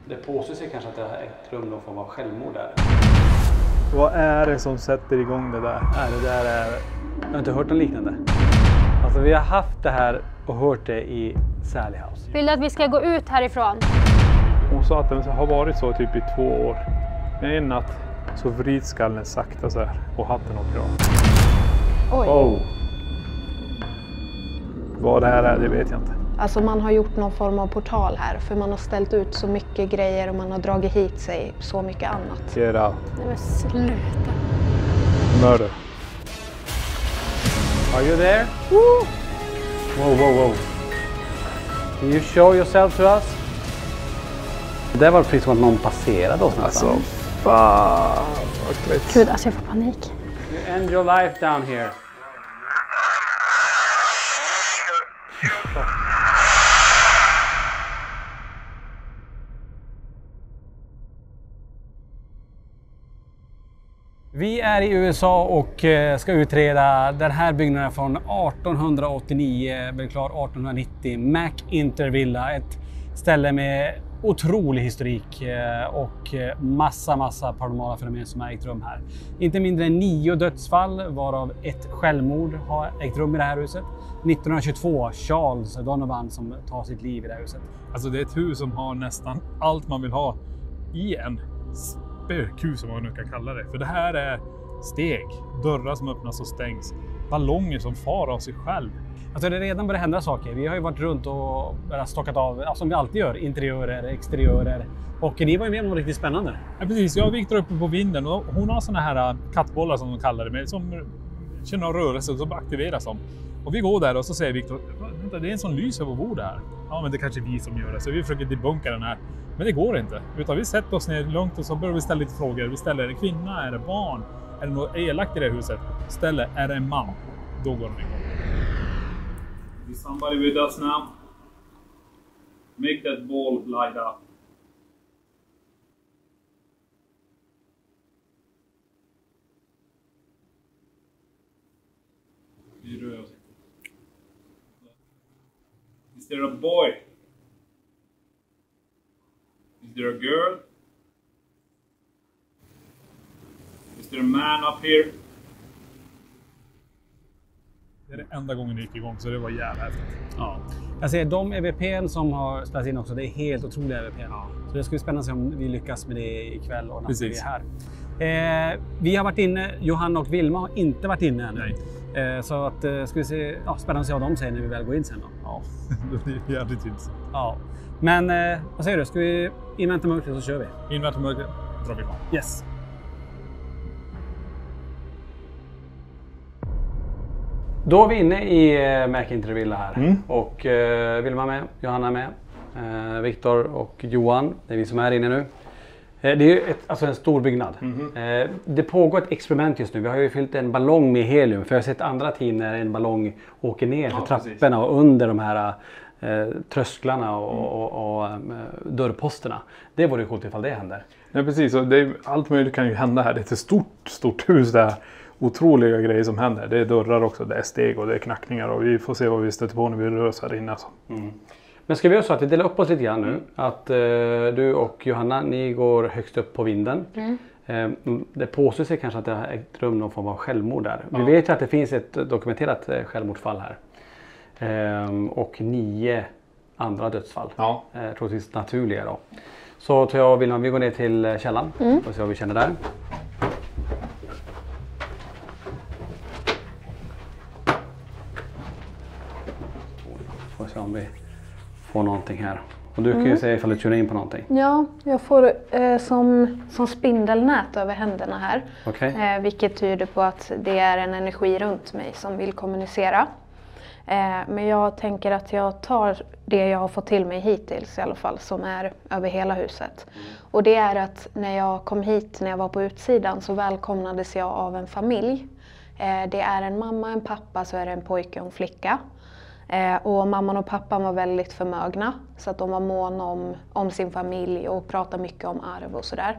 Det påstår sig kanske att det har ägt rum någon form av självmord där. Vad är det som sätter igång det där? Nej, det där är... Jag har inte hört något liknande. Alltså vi har haft det här och hört det i Sally House. Vill du att vi ska gå ut härifrån? Hon sa att det har varit så typ i 2 år. Men en natt så vrids skallen sakta så här och hatten åker av. Oj. Oh. Vad det här är, det vet jag inte. Alltså man har gjort någon form av portal här för man har ställt ut så mycket grejer och man har dragit hit sig så mycket annat. Get out. Nej men sluta. Murder. Are you there? Woo! Whoa, whoa, whoa. Can you show yourself to us? Det där var precis som att någon passerade oss nästan. Alltså, fan vad klätt. Gud, alltså jag får panik. You end your life down here. Vi är i USA och ska utreda den här byggnaden från 1889, blev klar 1890, McIntyre Villa. Ett ställe med otrolig historik och massa paranormala fenomen som har ägt rum här. Inte mindre än 9 dödsfall, varav ett självmord har ägt rum i det här huset. 1922, Charles Donovan som tar sitt liv i det här huset. Alltså det är ett hus som har nästan allt man vill ha i en spökhus, som man nu kan kalla det. För det här är steg, dörrar som öppnas och stängs, ballonger som far av sig själv. Alltså det är redan börjat hända saker. Vi har ju varit runt och stockat av, som vi alltid gör, interiörer, exteriörer. Och ni var ju med om något riktigt spännande. Ja precis, jag och Victor uppe på vinden och hon har såna här kattbollar som de kallar det med, som känner rörelse och som aktiveras dem. Och vi går där och så säger Victor, vänta, det är en sån lys över bordet här. Ja men det är kanske vi som gör det, så vi försöker debunka den här. Men det går inte, utan vi sätter oss ner lugnt och så börjar vi ställa lite frågor. Vi ställer, är det kvinna, är det barn, är det något elakt i det huset? Ställer, är det en man? Då går den igång. Is somebody with us now? Make that ball light up. Vi rör oss. Is there a boy? Is there a girl? Is there a man up here? Det är det enda gången det gick igång, så det var jävla häftigt. Ja. Jag ser de EVP:n som har spelats in också, det är helt otroliga EVP:n. Ja. Så det ska bli spännande att se om vi lyckas med det ikväll och när vi är här. Vi har varit inne, Johanna och Vilma har inte varit inne ännu. Så att, ska vi se, spännande att se vad de säger när vi väl går in sen då. Ja, det blir jävligt intressant. Ja. Men vad säger du, ska vi invänta mörkret så kör vi? Invänta mörkret, drar vi igång. Yes. Då är vi inne i McIntyre Villa här. Och Vilma med, Johanna med, Victor och Johan, det är vi som är inne nu. Det är ju alltså en stor byggnad. Det pågår ett experiment just nu. Vi har ju fyllt en ballong med helium. För jag har sett andra team när en ballong åker ner för trapporna och under de här trösklarna och dörrposterna. Det vore coolt ifall det händer. Ja precis, och allt möjligt kan ju hända här. Det är ett stort hus där. Otroliga grejer som händer. Det är dörrar också, det är steg och det är knackningar. Och vi får se vad vi stöter på när vi rör oss här inne. Alltså. Men ska vi göra så att vi delar upp oss lite grann nu? Att du och Johanna, ni går högst upp på vinden. Det påstår sig kanske att det har ägt rum någon form av självmord där. Vi vet ju att det finns ett dokumenterat självmordsfall här. Och 9 andra dödsfall. Troligtvis naturliga då. Så tror jag Vilma, vi går ner till källan och ser vad vi känner där. Får se om vi får någonting här. Och du kan ju säga ifall du tunar in på någonting. Ja, jag får som spindelnät över händerna här. Okay. Vilket tyder på att det är en energi runt mig som vill kommunicera. Men jag tänker att jag tar det jag har fått till mig hittills i alla fall, som är över hela huset. Och det är att när jag kom hit, när jag var på utsidan, så välkomnades jag av en familj. Det är en mamma, en pappa, så är det en pojke och en flicka. Och mamman och pappan var väldigt förmögna, så att de var måna om sin familj och pratade mycket om arv och sådär.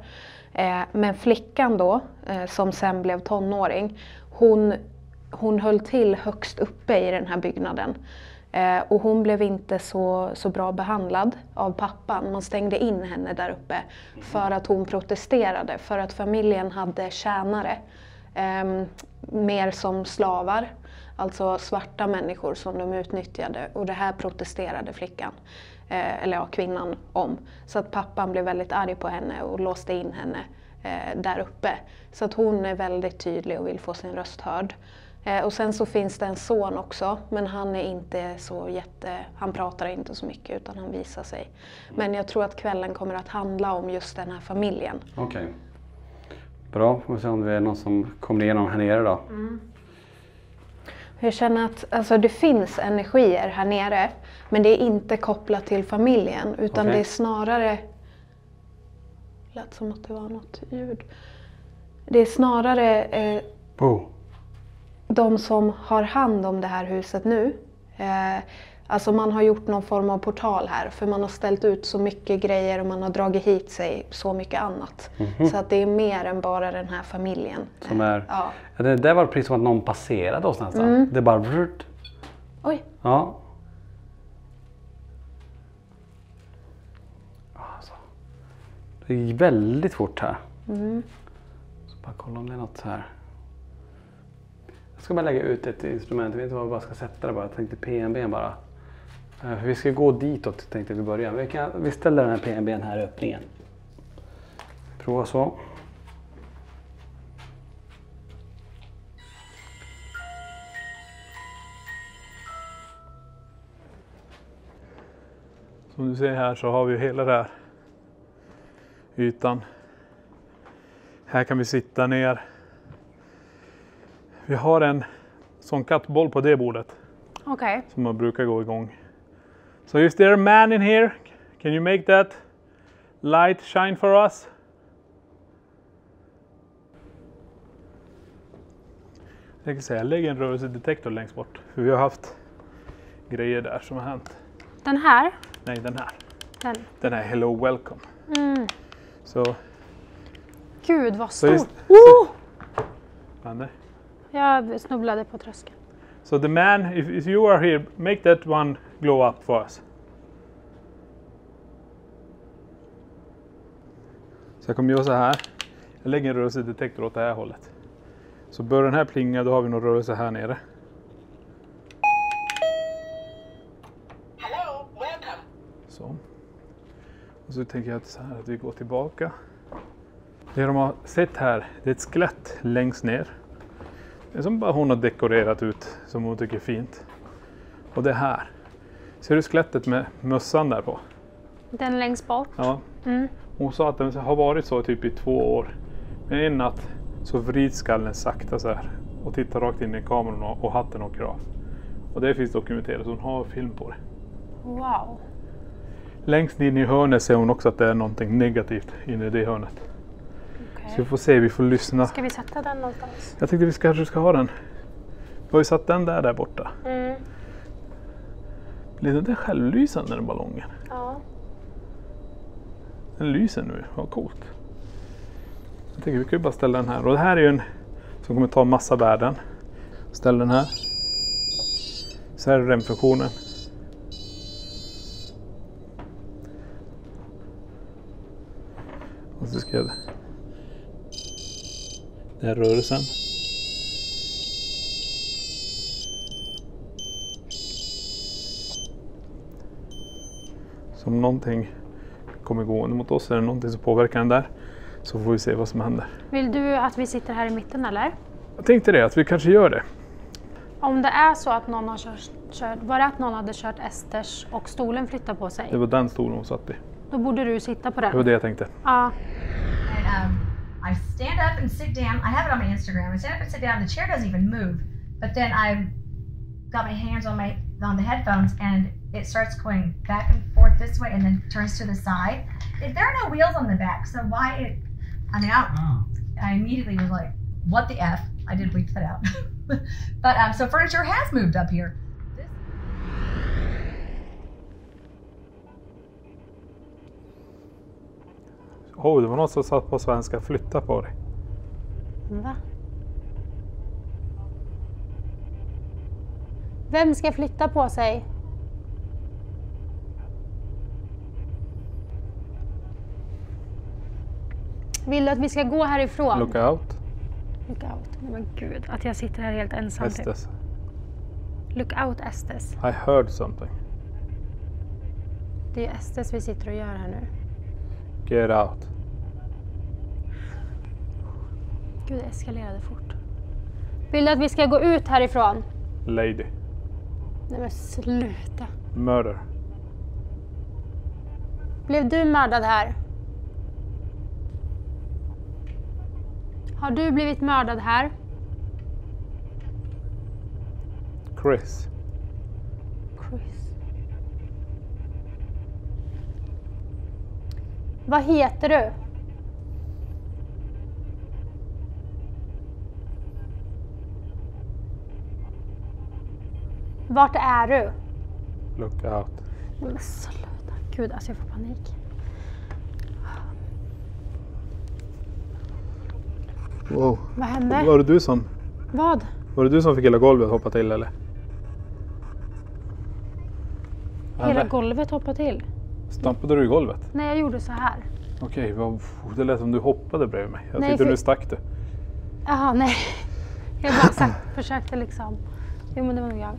Men flickan då, som sen blev tonåring, hon höll till högst uppe i den här byggnaden. Och hon blev inte så bra behandlad av pappan. Man stängde in henne där uppe för att hon protesterade. För att familjen hade tjänare. Mer som slavar. Alltså svarta människor som de utnyttjade. Och det här protesterade flickan. Eller ja, kvinnan om. Så att pappan blev väldigt arg på henne och låste in henne där uppe. Så att hon är väldigt tydlig och vill få sin röst hörd. Och sen så finns det en son också, men han är inte så han pratar inte så mycket utan han visar sig. Men jag tror att kvällen kommer att handla om just den här familjen. Okej. Bra, får vi se om det är någon som kommer igenom här nere då. Jag känner att alltså, det finns energier här nere, men det är inte kopplat till familjen utan det är snarare... Det lät som att det var något ljud. Det är snarare... De som har hand om det här huset nu, alltså man har gjort någon form av portal här för man har ställt ut så mycket grejer och man har dragit hit sig så mycket annat. Så att det är mer än bara den här familjen. Som är, ja. Det där var precis som att någon passerade oss nästan. Det är bara... Oj. Ja. Alltså, det är väldigt fort här. Så bara kolla om det är något här. Jag ska bara lägga ut ett instrument, jag vet inte vad jag bara ska sätta det bara. Jag tänkte PNB bara. För vi ska gå ditåt tänkte vi börja. Vi ställer den här PNBn här i öppningen. Prova så. Som du ser här så har vi hela den här ytan. Här kan vi sitta ner. Vi har en sån kattboll på det bordet. Okej. Som man brukar gå igång. So is there a man in here? Can you make that light shine for us? Jag tänker säga, jag lägger en rörelsedetektor längst bort. För vi har haft grejer där som har hänt. Den här? Nej, den här. Den här Hello Welcome. Så... Gud vad stort! Jag snubblade på tröskeln. So the man, if you are here, make that one glow up for us. Så jag kommer göra så här. Jag lägger en rörelsedetektor åt det här hållet. Så börjar den här plinga, då har vi någon rörelse här nere. Hello, welcome. Så. Och så tänker jag så här att vi går tillbaka. Det de har sett här, det är ett skelett längst ner. Det är som bara hon har dekorerat ut som hon tycker är fint. Och det här. Ser du skelettet med mössan där på? Den längst bort? Ja. Hon sa att den har varit så typ i 2 år. Men en natt så vrids skallen sakta så här. Och tittar rakt in i kameran och hatten åker av. Och det finns dokumenterat så hon har film på det. Wow. Längst in i hörnet ser hon också att det är någonting negativt inne i det hörnet. Så vi får se, vi får lyssna. Ska vi sätta den någonstans? Jag tänkte vi kanske ska ha den. Vi har ju satt den där borta. Blir den där självlysande den ballongen? Ja. Den lyser nu, vad coolt. Jag tänker vi kan ju bara ställa den här. Och det här är ju en som kommer ta massa värden. Ställ den här. Så här är REM-funktionen. Och så ska jag... Den här rörelsen. Så om någonting kommer gående mot oss eller någonting som påverkar den där, så får vi se vad som händer. Vill du att vi sitter här i mitten eller? Jag tänkte det, att vi kanske gör det. Om det är så att någon har kört, var det att någon hade kört Esters och stolen flyttar på sig? Det var den stolen hon satt i. Då borde du sitta på den. Det var det jag tänkte. Ja. I stand up and sit down. I have it on my Instagram. I stand up and sit down. The chair doesn't even move. But then I've got my hands on the headphones and it starts going back and forth this way and then turns to the side. There are no wheels on the back, so why I immediately was like, what the F? I did bleep that out. But so furniture has moved up here. Det var något som satt på svenska, flytta på dig. Va? Vem ska flytta på sig? Vill du att vi ska gå härifrån? Look out. Look out. Oh men gud, att jag sitter här helt ensam. Typ. Estes. Look out Estes. I heard something. Det är ju Estes vi sitter och gör här nu. Get out. Gud, det eskalerade fort. Vill du att vi ska gå ut härifrån? Lady. Nej men sluta. Murder. Blev du mördad här? Har du blivit mördad här? Chris. Chris. Vad heter du? Vart är du? Look out. Nej men sluta. Gud, alltså jag får panik. Wow. Vad hände? Var det du som... Vad? Var det du som fick hela golvet hoppa till eller? Hela golvet hoppade till? Stampade du i golvet? Nej, jag gjorde så här. Okej, det lät som du hoppade bredvid mig. Jag Nej, tyckte för- nu stack du. Jaha, nej. Jag bara försökte liksom. Jo, men det var nog jag.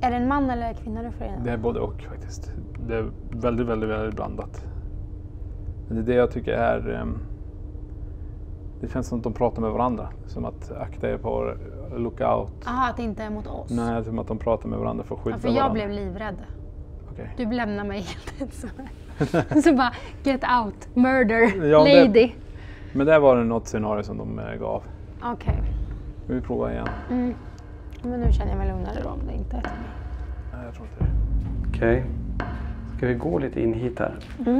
Är det en man eller kvinna du får in? Det är både och faktiskt. Det är väldigt, väldigt, väldigt blandat. Men det är det jag tycker är... det känns som att de pratar med varandra. Som att akta er på look out. Jaha, att det inte är mot oss. Nej, som att de pratar med varandra för att skydda Ja, för jag varandra. blev livrädd. Okej. Du lämnar mig helt ensam. Så bara, get out, murder, Ja, det- lady. Men där var det något scenario som de gav. Okej, Vi provar igen. men nu känner jag mig lugnare då om det inte är till mig. Nej, jag tror inte det. Okej. Ska vi gå lite in hit här?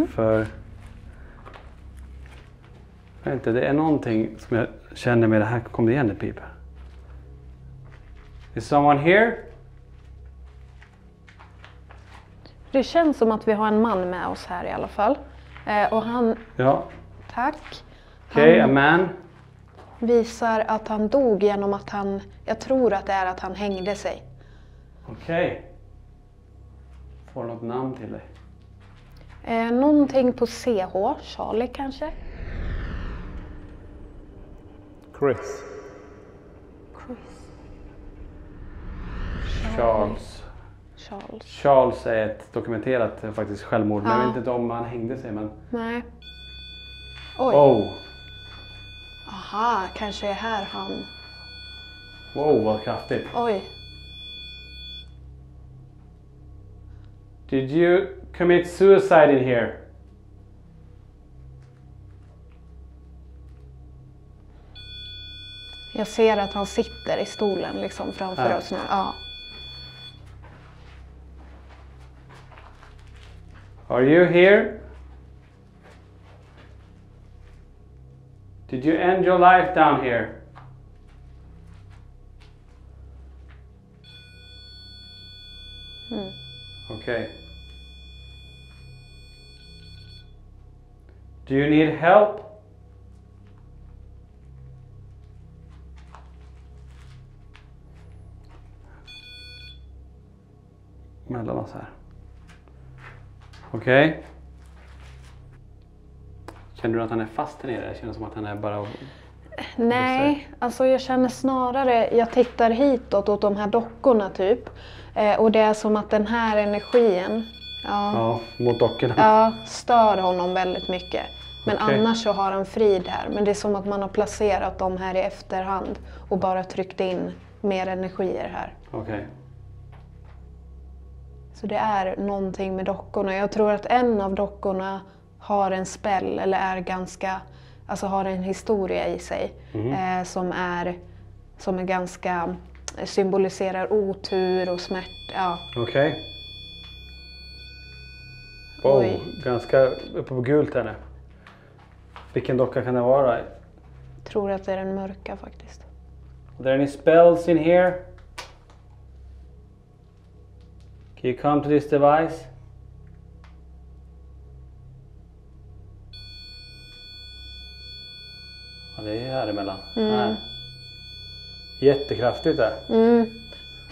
För... Jag vet inte, det är någonting som jag känner med det här. Kom det igen ett pip? Is someone here? Det känns som att vi har en man med oss här i alla fall. Och han, Ja. tack, Okej, a han man. visar att han dog genom att han, jag tror att det är att han hängde sig. Okej. Får du något namn till dig? Någonting på CH, Charlie kanske? Chris. Chris. Charles. Charles. Charles är ett dokumenterat faktiskt självmord. Men jag Ja. vet inte om han hängde sig. Men... Nej. Oj. Oh. Aha, kanske är här han. Wow, vad kraftigt. Oj. Did you commit suicide in here? Jag ser att han sitter i stolen liksom framför Ja. oss nu. Ja. Are you here? Did you end your life down here? Okay. Do you need help? Mellan oss här. Okej. Känner du att han är fast här nere? Det känns som att han är bara... Nej, alltså jag känner snarare, jag tittar hitåt åt de här dockorna typ. Och det är som att den här energin Ja, mot dockorna. ja, stör honom väldigt mycket. Men Okej. annars så har han frid här. Men det är som att man har placerat dem här i efterhand och bara tryckt in mer energier här. Okej. Så det är någonting med dockorna. Jag tror att en av dockorna har en spell eller är ganska, alltså har en historia i sig som är ganska, symboliserar otur och smärta. Ja. Okej. Wow, Oj. ganska uppe på gult här nu. Vilken docka kan det vara? Tror att det är den mörka faktiskt. Are there any spells in here? Can you come to this device? Ja, det är här emellan. Här. Jättekraftigt där.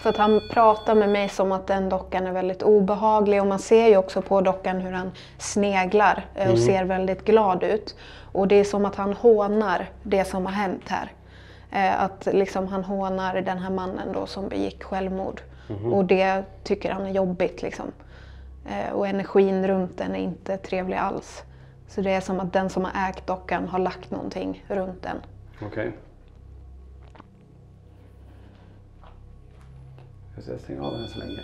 För att han pratar med mig som att den dockan är väldigt obehaglig. Och man ser ju också på dockan hur han sneglar och ser väldigt glad ut. Och det är som att han hånar det som har hänt här. Att liksom han hånar den här mannen då som begick självmord. Och det tycker han är jobbigt liksom. Och energin runt den är inte trevlig alls. Så det är som att den som har ägt dockan har lagt någonting runt den. Okej. Jag ska stänga av den så länge.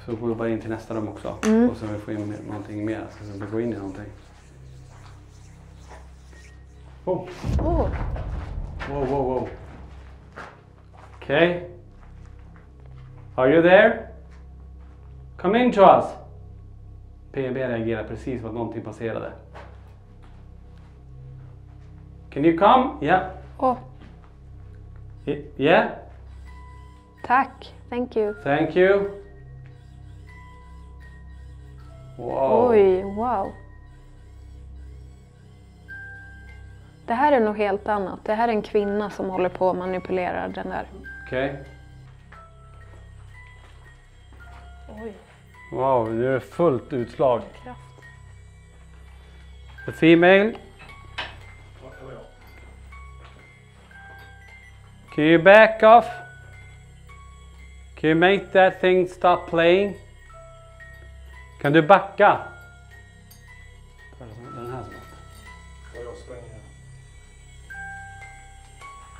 Så går vi bara in till nästa rum också. Och så får vi in någonting mer. Så vi gå in i någonting. Oh. Oh. Wow. Okay. Are you there? Come in to us. PB reagerar precis som att någonting passerade. Can you come? Yeah. Oh. Yeah. Tack, thank you. Thank you. Wow. Oj, wow. Det här är nog helt annat. Det här är en kvinna som håller på att manipulera den där. Okej. Oj, Wow, nu är det fullt utslag. kraft. The female. Can you back off? Can you make that thing stop playing? Kan du backa? Den här som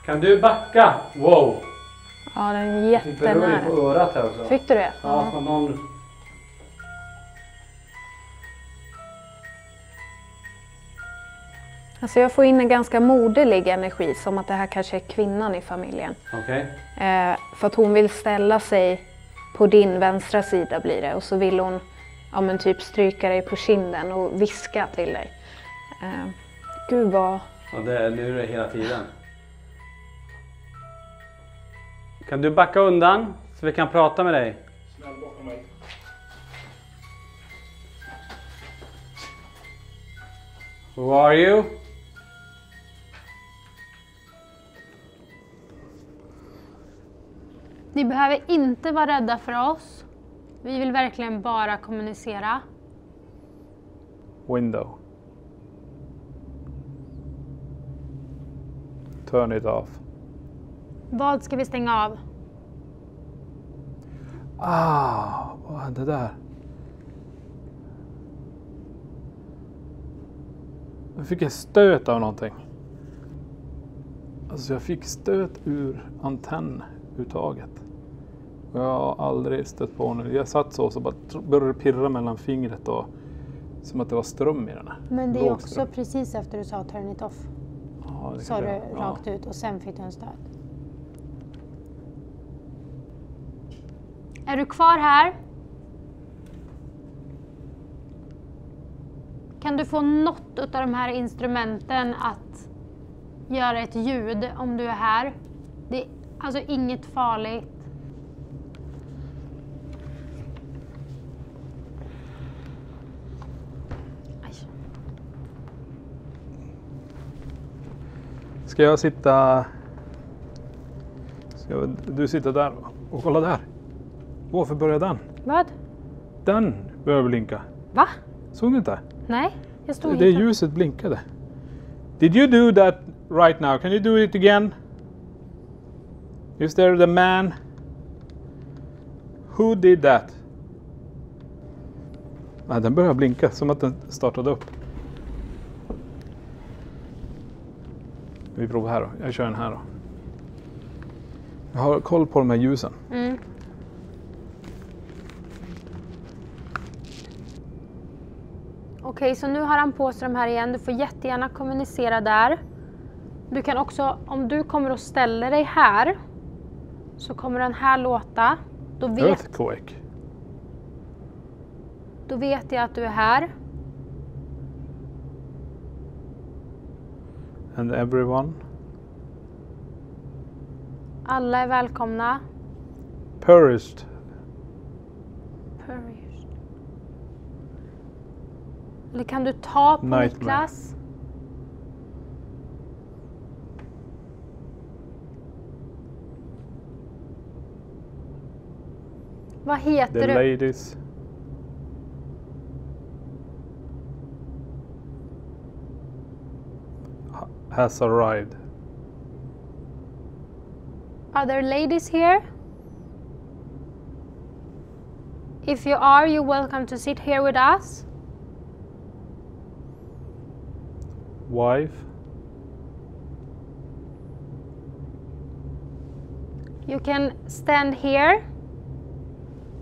Kan du backa? Wow! Ja, den är Fick beröring på jättenära. örat här också. Fick du det? Ja, som någon... Alltså jag får in en ganska moderlig energi, som att det här kanske är kvinnan i familjen. Okej. För att hon vill ställa sig på din vänstra sida blir det. Och så vill hon typ stryka dig på kinden och viska till dig. Gud vad... Ja, nu är det hela tiden. Kan du backa undan så vi kan prata med dig? Snäll bakom mig. Who are you? Ni behöver inte vara rädda för oss. Vi vill verkligen bara kommunicera. Window. Turn it off. Vad ska vi stänga av? Vad hände där? Jag fick en stöt av någonting. Alltså jag fick stöt ur antennuttaget. Och jag har aldrig stött på nu. Jag satt så bara började pirra mellan fingret och som att det var ström i den här. Men det är Låg också ström. precis efter du sa turn it off. Ja, det Sa kanske du är. rakt ut och sen fick du en stöt. Är du kvar här? Kan du få något av de här instrumenten att göra ett ljud om du är här? Det är alltså inget farligt. Aj. Ska jag sitta... Ska du sitta där och kolla där? Varför börjar den? Vad? Den börjar blinka. Va? Såg du inte? Nej, jag stod Det inte. ljuset blinkade. Did you do that right now? Can you do it again? Is there the man? Who did that? Nej, den börjar blinka som att den startade upp. Vi provar här då. Jag kör den här då. Jag har koll på de här ljusen. Mm. Okej, så nu har han på sig de här igen. Du får jättegärna kommunicera där. Du kan också, om du kommer och ställer dig här, så kommer den här låta. Earthquake. Då vet jag att du är här. And everyone. Alla är välkomna. Perished. Perished. Eller kan du ta på Nightmare. Niklas? Vad heter The du? ladies. Has arrived. Are there ladies here? If you are, you're welcome to sit here with us. Wife. You can stand here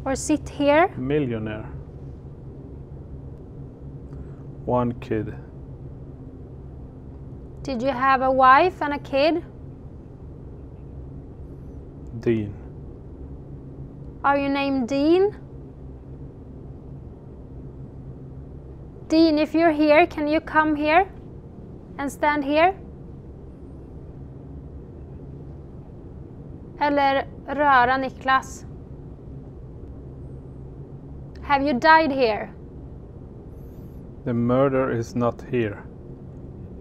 or sit here. Millionaire. One kid. Did you have a wife and a kid? Dean. Are you named Dean? Dean, if you're here, can you come here and stand here? Eller röra Niklas. Have you died here? The murder is not here.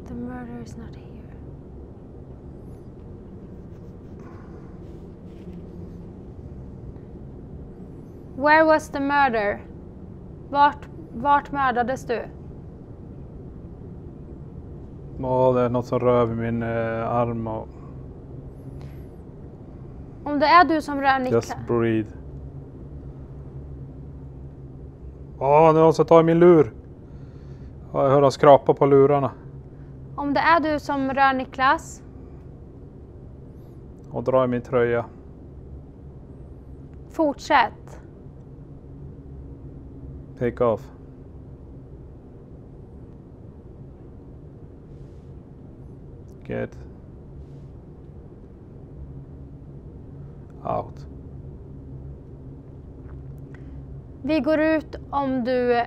The murder is not here. Where was the murder? Vart mördades du? Ja, det är något som rör vid min arm och Om det är du som rör Niklas. just breathe. Ja, nu måste jag ta i min lur. Ja, jag hör han skrapa på lurarna. Om det är du som rör Niklas. Och dra i min tröja. Fortsätt. Take off. Get out. Vi går ut om du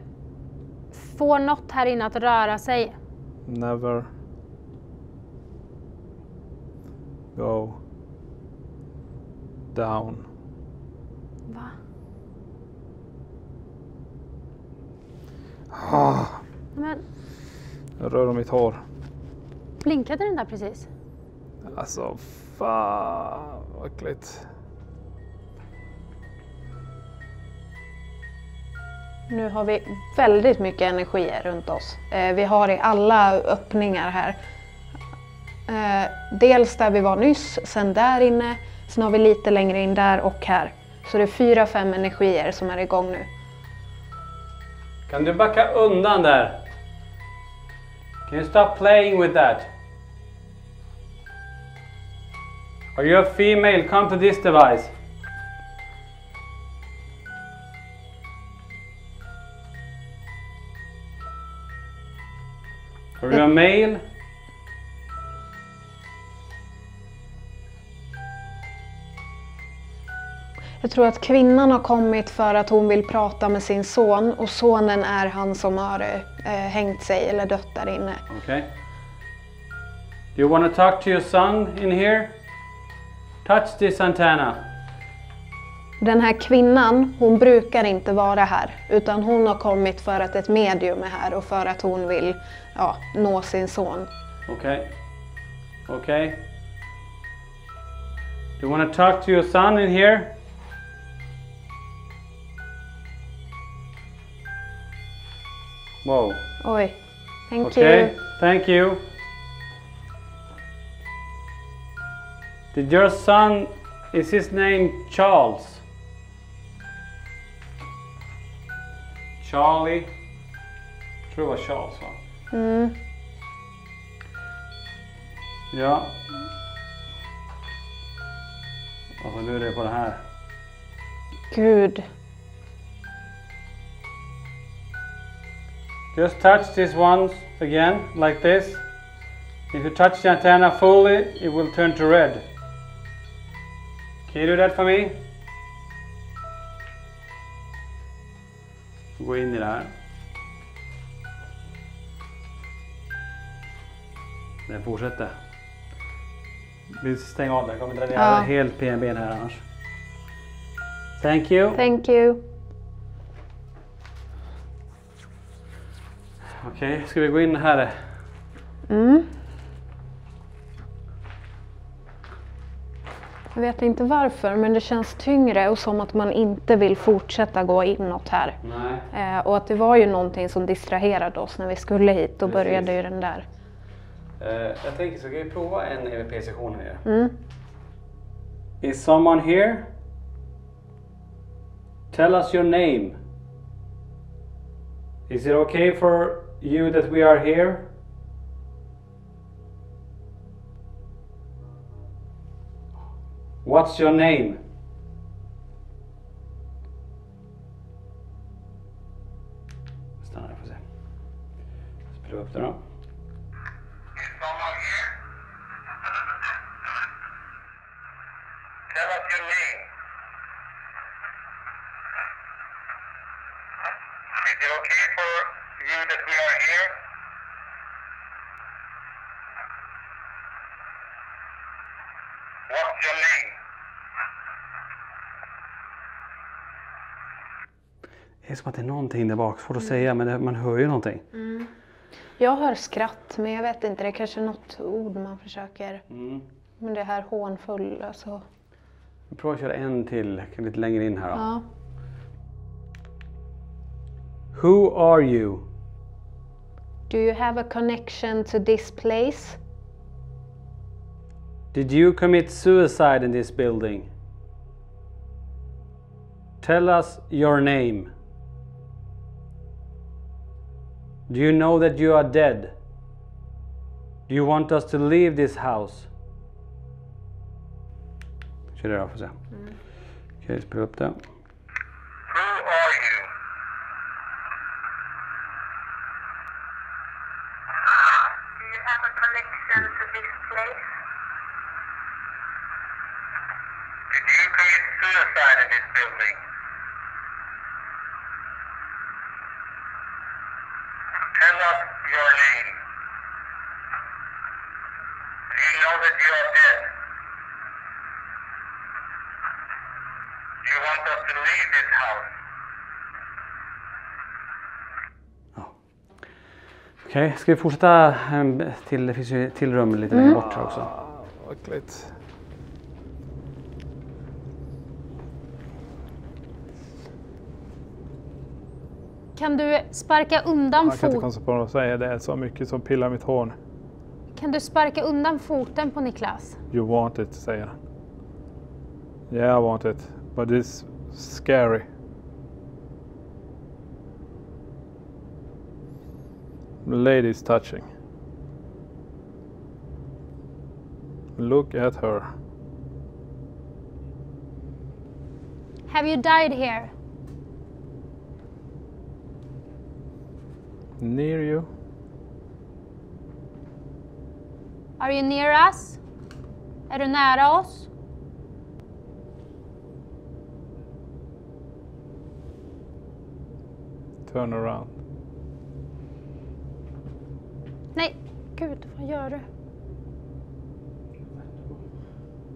får något här inne att röra sig. Never go down. Va? Men Jag rör om mitt hår. blinkade den där precis? Alltså, fan vad äckligt. Nu har vi väldigt mycket energier runt oss. Vi har i alla öppningar här. Dels där vi var nyss, sen där inne, sen har vi lite längre in där och här. Så det är 4-5 energier som är igång nu. Kan du backa undan där? Can you stop playing with that? Are you a female? Come to this device. Are you a male? Jag tror att kvinnan har kommit för att hon vill prata med sin son och sonen är han som har hängt sig eller dött där inne. Okay. Do you want to talk to your son in here? Touch this antenna. Den här kvinnan, hon brukar inte vara här utan hon har kommit för att ett medium är här och för att hon vill nå sin son. Okay. Okay. Do you want to talk to your son in here? Whoa. Oj, thank Okay. you. Thank you. Did your son, is his name Charles? Charlie? Jag tror det var Charles, va? Mm. Ja. Och så nu är det på det här. Gud. Just touch this once again, like this. If you touch the antenna fully, it will turn to red. Can you do that for me? Gå in i det här. Den fortsätter. Vi stänger av det. Jag kommer dra ner helt PNB:n här annars. Thank you. Thank you. Okej, ska vi gå in här? Jag vet inte varför, men det känns tyngre och som att man inte vill fortsätta gå inåt här. Nej. Och att det var ju någonting som distraherade oss när vi skulle hit. Då Precis. började ju den där. Jag tänker så ska vi prova en EVP-session här. Is someone here? Tell us your name. Is it okay for you that we are here? What's your name? Stanna där, får se. Spela upp det då. Tell us your name. Is it okay for you that we are here? What's your name? Det är som att det är någonting där bak, svårt att säga, men man hör ju någonting. Jag hör skratt, men jag vet inte. Det är kanske något ord man försöker. Men det här hånfull, alltså. Vi provar att köra en till, lite längre in här då. Ja. Who are you? Do you have a connection to this place? Did you commit suicide in this building? Tell us your name. Do you know that you are dead? Do you want us to leave this house? Kör det då, får se. Okej, spela upp det. Who are you? Do you have a connection to this place? Did you commit suicide in this building? Tell us your name. Do you know that you are dead? Do you want us to leave this house? Okej, ska vi fortsätta till, det finns ju till rum lite längre bort här också. Vad äckligt. Kan du sparka undan Jag kan inte foten? koncentrera mig på att säga det. Det är så mycket som pillar mitt hår. Kan du sparka undan foten på Niklas? You want it, säger han. Yeah, I want it. But it's scary. The lady's touching. Look at her. Have you died here? Near you. Are you near us? Är du nära oss? Turn around. Nej, gud, vad gör du?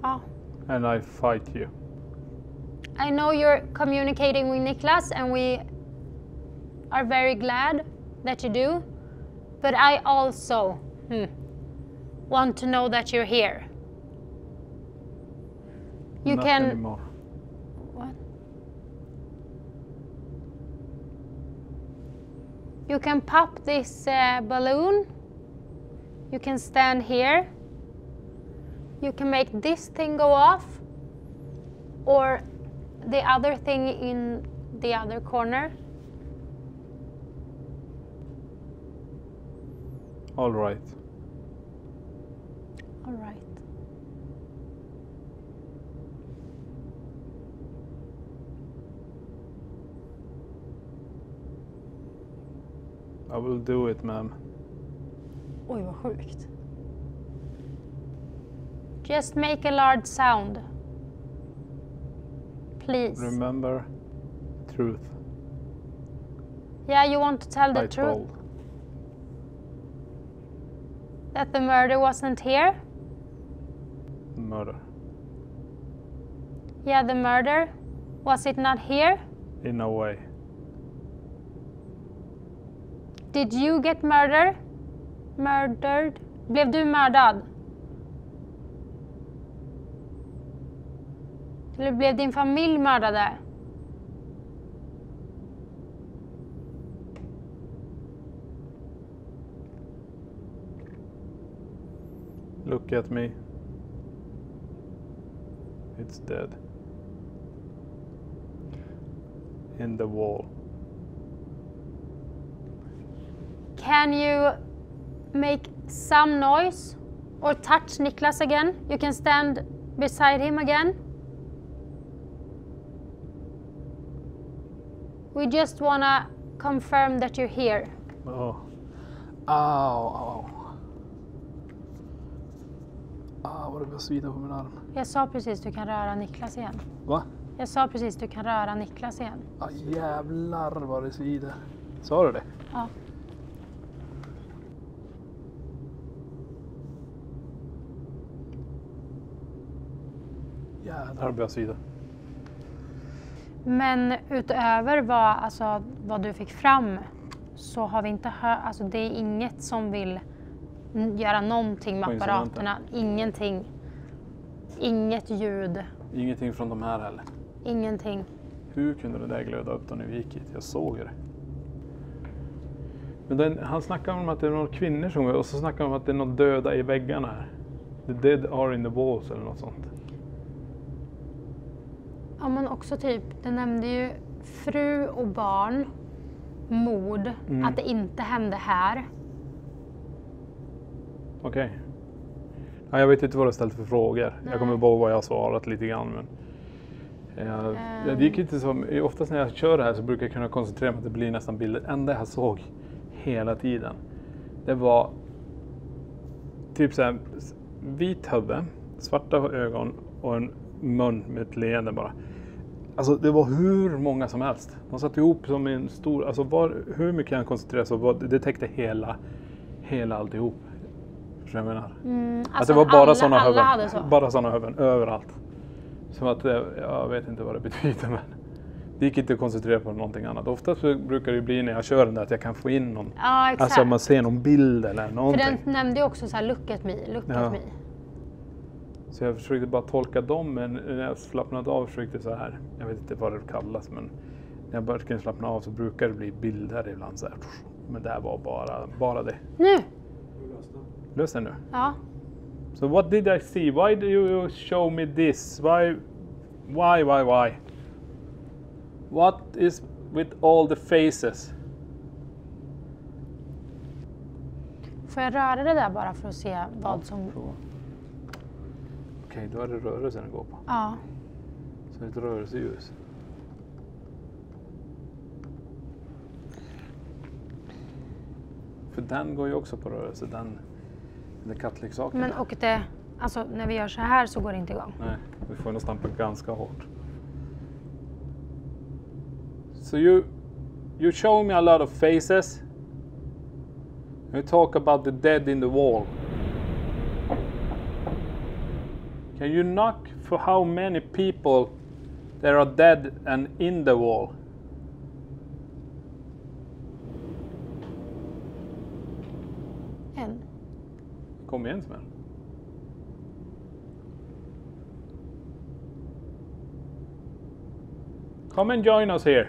Ja. And I fight you. I know you're communicating with Niklas and we are very glad that you do. But I also want to know that you're here. You Not can... anymore. What? You can pop this balloon. You can stand here. You can make this thing go off. Or the other thing in the other corner. All right. All right. I will do it, ma'am. Oj, vad sjukt. Just make a large sound. Please. Remember, truth. Yeah, you want to tell the I truth? told. That the murder wasn't here? Murder. Yeah, the murder. Was it not here? In a way. Did you get murdered? Blev du mördad? Eller blev din familj mördade? Look at me. It's dead. In the wall. Can you make some noise or touch Niklas again? You can stand beside him again. We just wanna confirm that you're here. Oh. Au. Vad det börjar svida på min arm. Jag sa precis du kan röra Niklas igen. Va? Jag sa precis du kan röra Niklas igen. Jävlar vad det svider. Sa du det? Ja. Jävlar det börjar svida. Men utöver vad du fick fram så har vi inte hört, alltså det är inget som vill göra någonting med apparaterna. Ingenting. Inget ljud. Ingenting från de här heller. Ingenting. Hur kunde det där glöda upp då när vi gick hit? Jag såg det. Men han snackar om att det är några kvinnor som och så snackar han om att det är några döda i väggarna här. The dead are in the walls eller något sånt. Ja men också typ, det nämnde ju fru och barn, mord, att det inte hände här. Okej. Ja, jag vet inte vad du ställt för frågor. Nej. Jag kommer bara vad jag har svarat lite grann. Men det gick inte som, oftast när jag kör det här så brukar jag kunna koncentrera mig att det blir nästan bilder. Det enda jag såg hela tiden, det var typ så här vit huvud, svarta ögon och en mun med ett leende bara. Alltså det var hur många som helst. De satt ihop som en stor, alltså hur mycket jag koncentrerade så det täckte hela alltihop. Förstår jag menar? Att det var bara sådana huvuden. Så. Bara sådana huvuden överallt. Som att, jag vet inte vad det betyder men det gick inte att koncentrera på någonting annat. Oftast brukar det bli när jag kör den där att jag kan få in någon, ja, exakt. alltså man ser någon bild eller någonting. För den nämnde ju också så här look at me. Så jag försökte bara tolka dem, men när jag slappnade av försökte så här, jag vet inte vad det kallas, men när jag började slappna av så brukar det bli bilder ibland så här. Men det här var bara det. Nu! Löste nu? Ja. So what did I see? Why do you show me this? Why? What is with all the faces? Får jag röra det där bara för att se vad som... Okej, då är det rörelsen den går på. Ja. Så det är ett rörelseljus. För den går ju också på rörelse, den kattleksaken. Men och det, alltså när vi gör så här så går det inte igång. Nej, vi får nog stampa ganska hårt. So you show me a lot of faces. You talk about the dead in the wall. Can you knock for how many people there are dead and in the wall? En. Kom igen smäll. Come and join us here.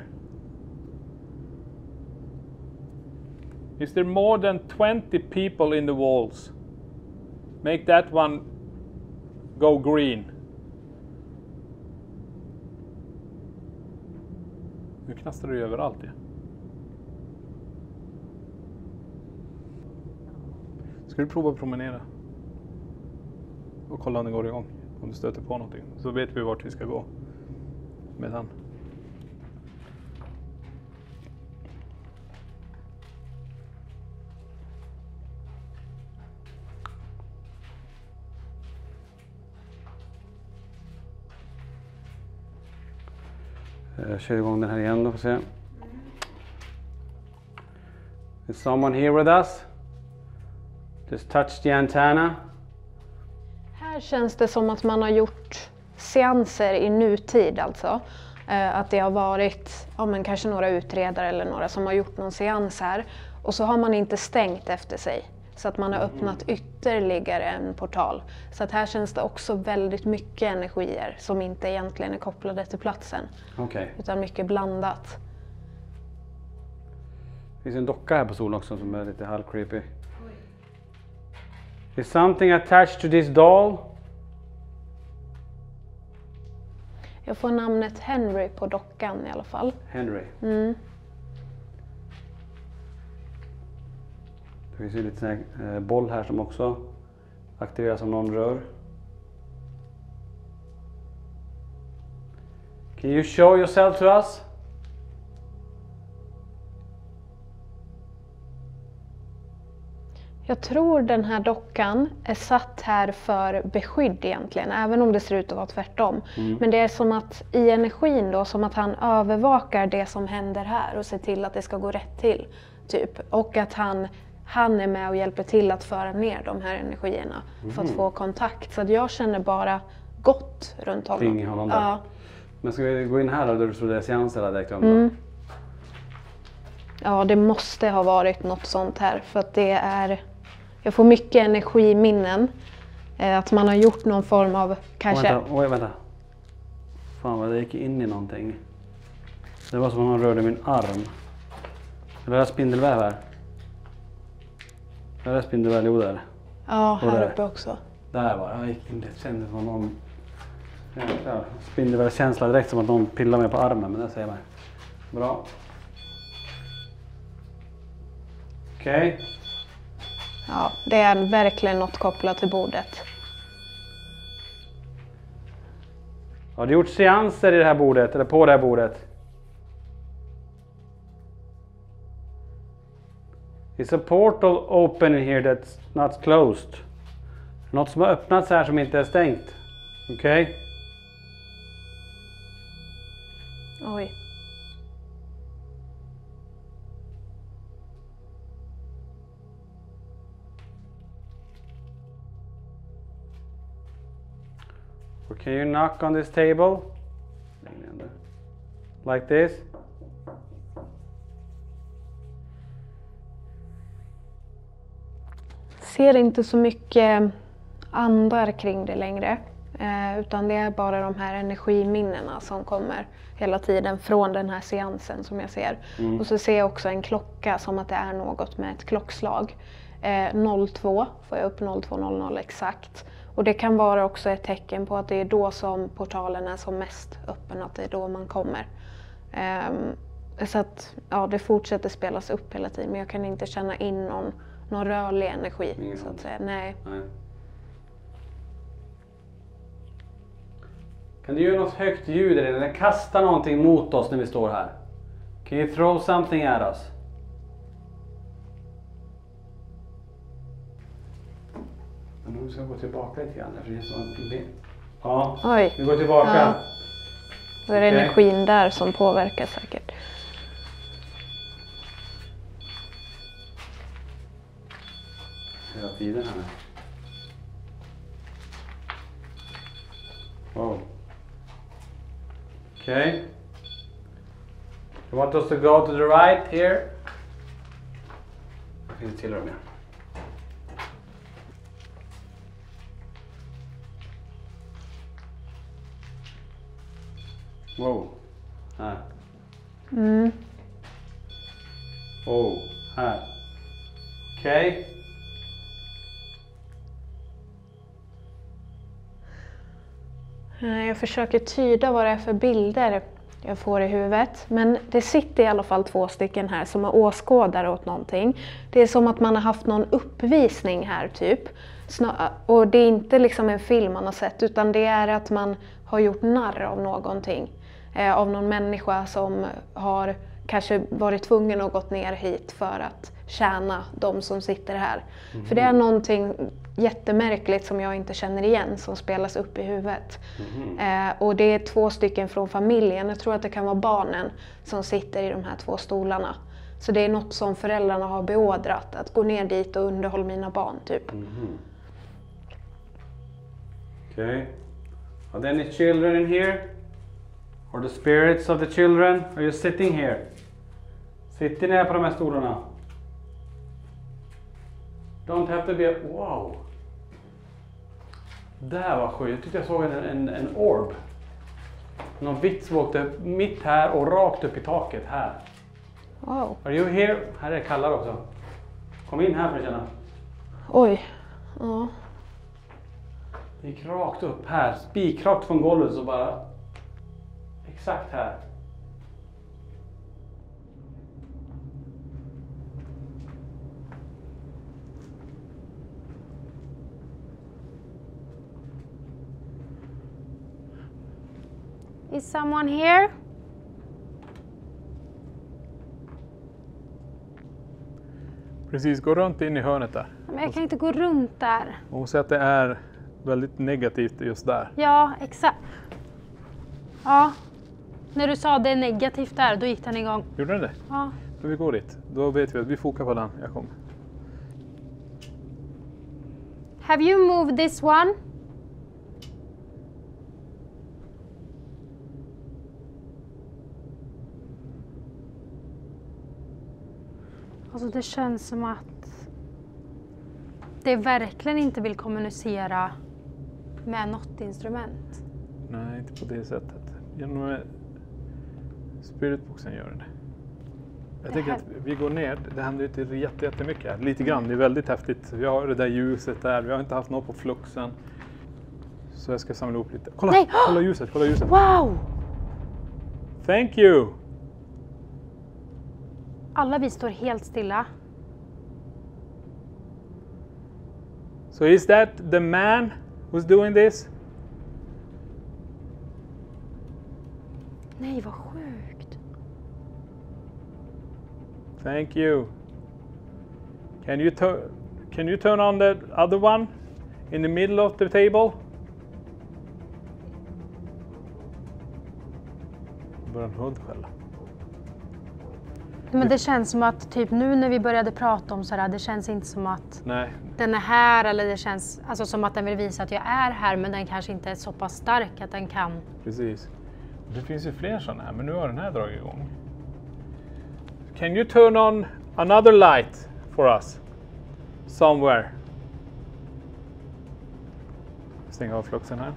Is there more than 20 people in the walls? Make that one go green. Nu knastrar du överallt. Ja. Ska du prova att promenera? Och kolla om den går igång. Om du stöter på någonting. Så vet vi vart vi ska gå. Med den. Jag kör igång den här igen då, får se. Is someone here with us? Just touch the antenna. Här känns det som att man har gjort seanser i nutid alltså. Att det har varit men kanske några utredare eller några som har gjort någon seans här. Och så har man inte stängt efter sig. Så att man har öppnat ytterligare en portal. Så att här känns det också väldigt mycket energier som inte egentligen är kopplade till platsen. Okej. Utan mycket blandat. Det finns en docka här på stolen också som är lite halv-creepy. Is something attached to this doll? Jag får namnet Henry på dockan i alla fall. Henry. Det finns ju lite sån här boll här som också aktiveras om någon rör. Can you show yourself to us? Jag tror den här dockan är satt här för beskydd egentligen, även om det ser ut att vara tvärtom. Men det är som att i energin då, som att han övervakar det som händer här och ser till att det ska gå rätt till. Typ. Och att han är med och hjälper till att föra ner de här energierna för att få kontakt. Så att jag känner bara gott runt honom. Kring honom där. Ja. Men ska vi gå in här då, där du tror det är seanser där direkt om då? Ja, det måste ha varit något sånt här för att det är... Jag får mycket energiminnen. Att man har gjort någon form av kanske... Oj, vänta. Fan vad det gick in i någonting. Det var som om man rörde min arm. Eller är det spindelväv här? Är det spindelväv där? Ja, Och här där. uppe också. Där var jag gick in, det kändes som någon... Spindelvävskänsla direkt, som att någon pillar mig på armen, men det säger man. Bra. Okej. Ja, det är verkligen något kopplat till bordet. Har du gjort seanser i det här bordet, eller på det här bordet? Is a portal open in here that's not closed? Något som har öppnats här som inte är stängt. Okej? Oj. Or can you knock on this table? Like this? Ser inte så mycket andar kring det längre. Utan det är bara de här energiminnena som kommer hela tiden från den här seansen som jag ser. Och så ser jag också en klocka som att det är något med ett klockslag. 02 får jag upp 02.00 exakt. Och det kan vara också ett tecken på att det är då som portalen är som mest öppen, att det är då man kommer. Så att ja, det fortsätter spelas upp hela tiden, men jag kan inte känna in någon rörlig energi. Så att säga. Nej. Kan du göra något högt ljud eller kasta någonting mot oss när vi står här? Can you throw something at us? Men nu ska jag gå tillbaka lite grann. För det är så... Ja, Oj. vi går tillbaka. Ja. Då är det Okej. energin där som påverkar säkert. Hela tiden här. Wow. Okay. You want us to go to the right here? Det finns till rum, ja. Wow. Här. Oh, här. Okej. Jag försöker tyda vad det är för bilder jag får i huvudet. Men det sitter i alla fall 2 stycken här som är åskådare åt någonting. Det är som att man har haft någon uppvisning här typ. Och det är inte liksom en film man har sett, utan det är att man har gjort narr av någonting. Av någon människa som har kanske varit tvungen att gått ner hit för att tjäna de som sitter här. För det är någonting jättemärkligt som jag inte känner igen som spelas upp i huvudet. Och det är 2 stycken från familjen. Jag tror att det kan vara barnen som sitter i de här 2 stolarna. Så det är något som föräldrarna har beordrat, att gå ner dit och underhålla mina barn typ. Okay. Are there any children in here? Or the spirits of the children? Are you sitting here? Sitter ni här på de här stolarna? Don't have to be... Wow! Där var sjukt. Jag tyckte jag såg en orb. Någon vitt som åkte mitt här och rakt upp i taket här. Wow. Are you here? Här är det kallare också. Kom in här för att känna. Oj. Ja. Det gick rakt upp här. Spikrakt från golvet så bara... Exakt här. Is someone here? Precis, gå runt in i hörnet där. Men jag kan inte gå runt där. Och hon säger att det är väldigt negativt just där. Ja, exakt. Ja. När du sa det är negativt där, då gick den igång. Gjorde den det? Ja. Då vi går dit. Då vet vi att vi fokar på den. Jag kommer. Have you moved this one? Alltså det känns som att det verkligen inte vill kommunicera med något instrument. Nej, inte på det sättet. Genom spiritboxen gör det. Jag tänker att vi går ner. Det händer ju inte jättemycket här. Lite grann, det är väldigt häftigt. Vi har det där ljuset där. Vi har inte haft något på fluxen. Så jag ska samla ihop lite. Kolla! Nej! Kolla ljuset, kolla ljuset. Wow! Thank you! Alla vi står helt stilla. So is that the man who's doing this? Nej, vad sjukt. Thank you. Can you turn on the other one in the middle of the table? Börjar en hund skälla. Men det känns som att typ nu när vi började prata om sådär, det känns inte som att Nej, den är här, eller det känns alltså som att den vill visa att jag är här, men den kanske inte är så pass stark att den kan. precis. Det finns ju fler sådana här, men nu har den här dragit igång. Can you turn on another light for us? Somewhere. Stänga av fluxen här.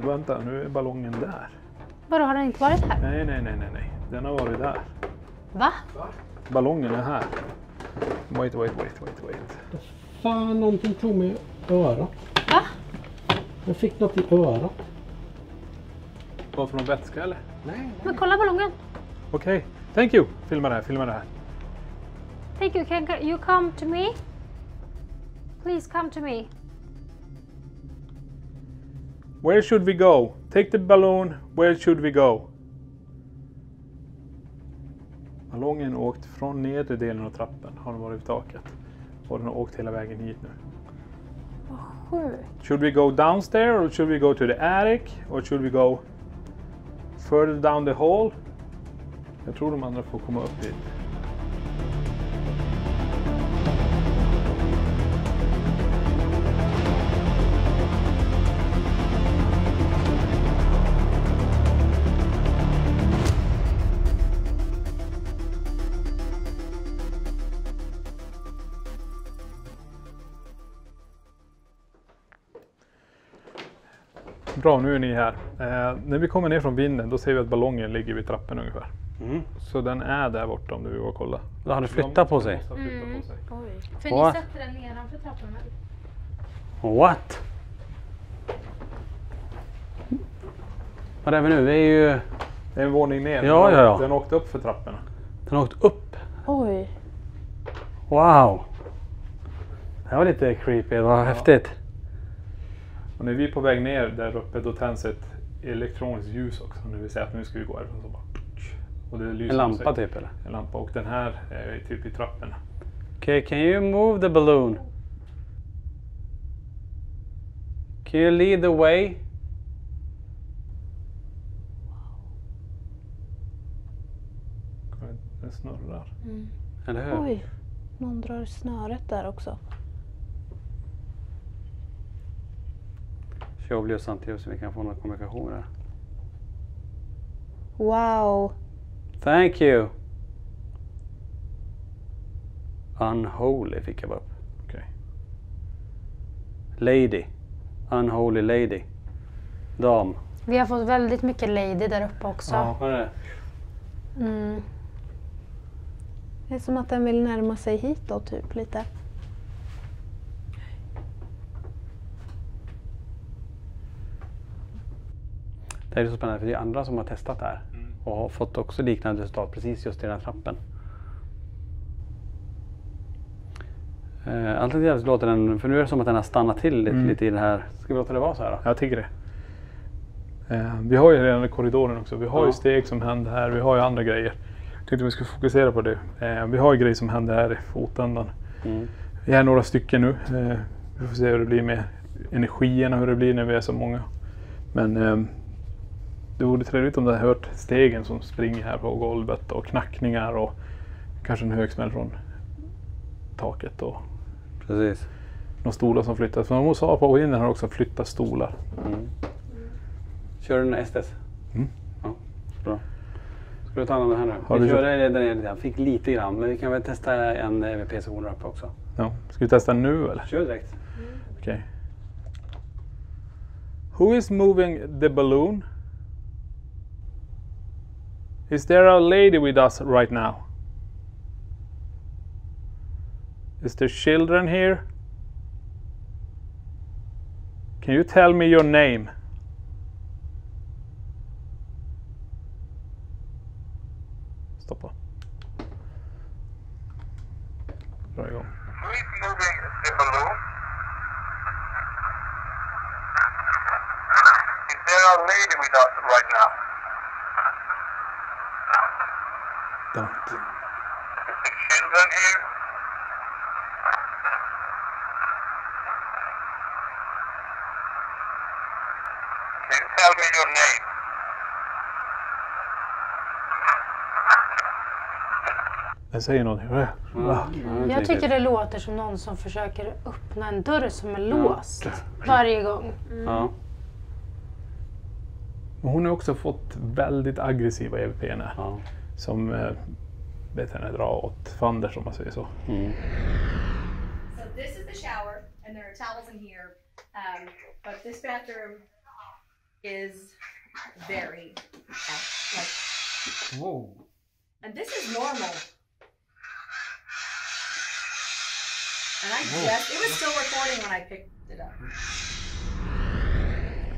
Vänta, nu är ballongen där. Vadå, har den inte varit här? Nej. Den har varit där. Va? Ballongen är här. Wait. Fan, någonting tog mig i örat. Va? Jag fick något i örat. Var för någon vätska eller? Nej. Men kolla ballongen. Okej, thank you. Filma det här. Thank you, can you come to me? Please come to me. Where should we go? Take the balloon. Where should we go? Ballongen åkt från nedre delen av trappen. Har den varit vid taket. Och den har åkt hela vägen hit nu. Vad sjukt. Should we go downstairs or should we go to the attic? Or should we go further down the hall? Jag tror de andra får komma upp dit. Bra, nu är ni här. När vi kommer ner från vinden då ser vi att ballongen ligger vid trappen ungefär. Så den är där borta om du vill gå och kolla. Då har den flyttat på sig. Oj. För What? ni sätter den nedanför trappan väl? What? Vad är vi nu? Vi är ju... Det är en våning ner. Ja. Den åkte upp för trapporna. Den har åkt upp. Oj. Wow. Det här var lite creepy. Det var häftigt. Och när vi är på väg ner där uppe då tänds ett elektroniskt ljus också. När vi säger att nu ska vi gå härifrån så bara... Och det lyser En lampa sig. typ eller? En lampa och den här är typ i trapporna. Okay, can you move the balloon? Can you lead the way? . den snurrar. Eller hur? Oj, någon drar snöret där också. Show blir samtidigt så vi kan få någon kommunikation där. Wow. Thank you. Unholy fick jag bara upp. Okej. Lady. Unholy lady. Dam. Vi har fått väldigt mycket lady där uppe också. Ja. Vad är det? Det är som att den vill närma sig hit då, typ lite. Det är så spännande för det är andra som har testat det här. Och har fått också liknande resultat precis just i den här trappen. Alternativt låter den, för nu är det som att den har stannat till lite i det här. Ska vi låta det vara så här då? Jag tycker det. Vi har ju redan i korridoren också. Vi har ju steg som händer här. Vi har ju andra grejer. Jag tänkte vi skulle fokusera på det. Vi har ju grejer som händer här i fotändan. Vi är några stycken nu. Vi får se hur det blir med energierna, hur det blir när vi är så många. Men det vore trevligt om du hade hört stegen som springer här på golvet och knackningar och kanske en högsmäll från taket och Precis. några stolar som flyttas. För de sa på vinden har också flyttat stolar. Kör du den Estes? Ja, bra. Ska du ta hand om det här nu? Har Vi du körde den lite grann. Fick lite grann, men vi kan väl testa en EVP-session uppe också. Ja. Ska vi testa nu eller? Kör direkt. Okej. Who is moving the balloon? Is there a lady with us right now? Is there children here? Can you tell me your name? Stoppa. Dra igång. Who is moving the balloon? Is there a lady with us right now? Don't. Is there children here? Can you tell me your name? Den säger någonting. Jag tycker det låter som någon som försöker öppna en dörr som är låst varje gång. Ja. Hon har också fått väldigt aggressiva EVP-er. Ja. Som vet henne dra åt fanders om man säger så. So this is the shower, and there are towels in here. But this bathroom is very like. Wow. And this is normal. And it was still recording when I picked it up.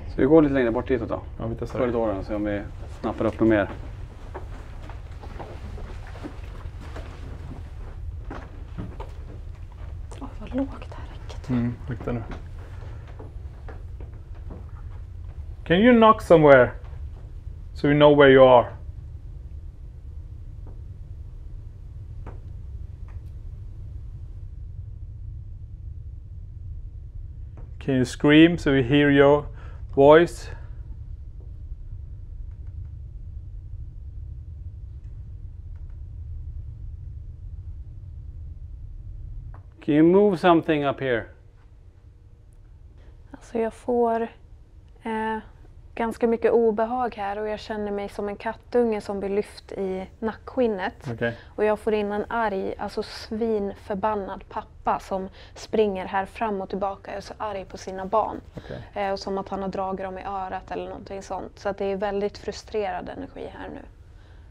Så vi går lite längre bort ditåt då. Ja, vi testar det. Korridoren och se om vi snappar upp något mer. Oj, vad lågt det här räcket. Lukta nu. Can you knock somewhere? So we know where you are. Can you scream so we hear your voice? Can you move something up here? Alltså jag får ganska mycket obehag här och jag känner mig som en kattunge som blir lyft i nackskinnet. Okay. Och jag får in en arg, alltså svinförbannad pappa som springer här fram och tillbaka och är så arg på sina barn. Okay. Och som att han har dragit dem i örat eller någonting sånt. Så att det är väldigt frustrerad energi här nu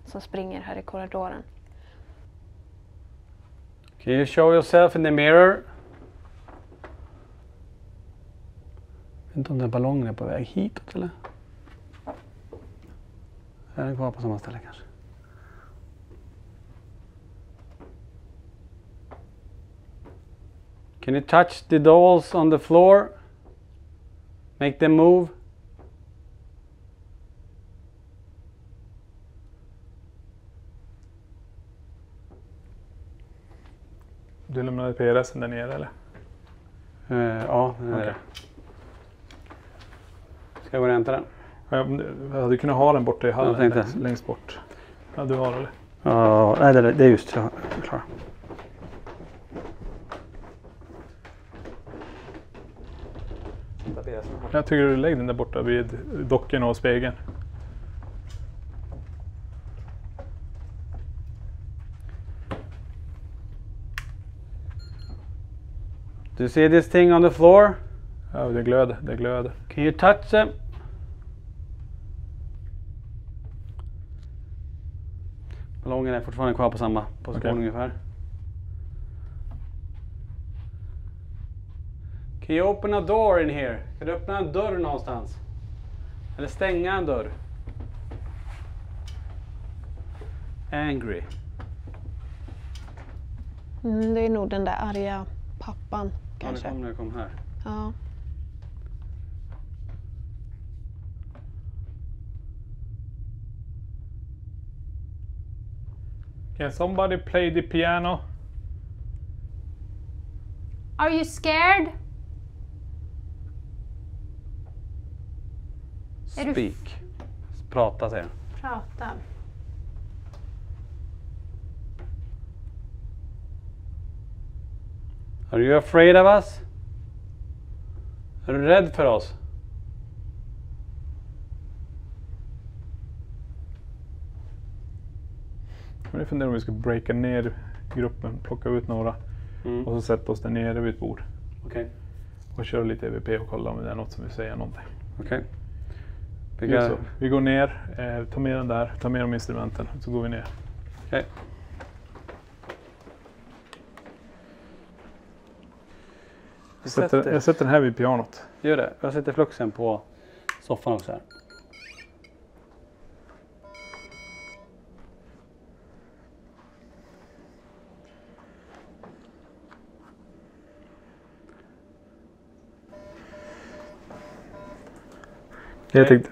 som springer här i korridoren. Can you show yourself in the mirror? Jag vet inte om den ballongen är på väg hitåt eller? Är den kvar på samma ställe kanske? Can you touch the dolls on the floor? Make them move? Du lämnade PRSen där nere eller? Ja, den är Okej. det. Ska jag gå och hämta den? Ja, jag hade kunnat ha den borta i hallen Jag tänkte. längst bort. Ja, du har det. Ja, nej, det är just klar. Jag tycker du lägger den där borta vid dockorna och spegeln. Do you see this thing on the floor? Ja, det glöder. Can you touch them? Ballongen är fortfarande kvar på samma position ungefär. Can you open a door in here? Kan du öppna en dörr någonstans? Eller stänga en dörr? Angry. Det är nog den där arga pappan kanske. Ja, det kom här. Ja. Can somebody play the piano? Are you scared? Är du- Speak. Prata säger han. Prata. Are you afraid of us? Är du rädd för oss? Jag funderar om vi ska breaka ner gruppen, plocka ut några och så sätta oss där nere vid ett bord. Okej. Och köra lite EVP och kolla om det är något som vill säga någonting. Okej. Vi går ner, tar med den där, tar med de instrumenten, så går vi ner. Okej. Jag sätter den här vid pianot. Gör det. Jag sätter fluxen på soffan också här.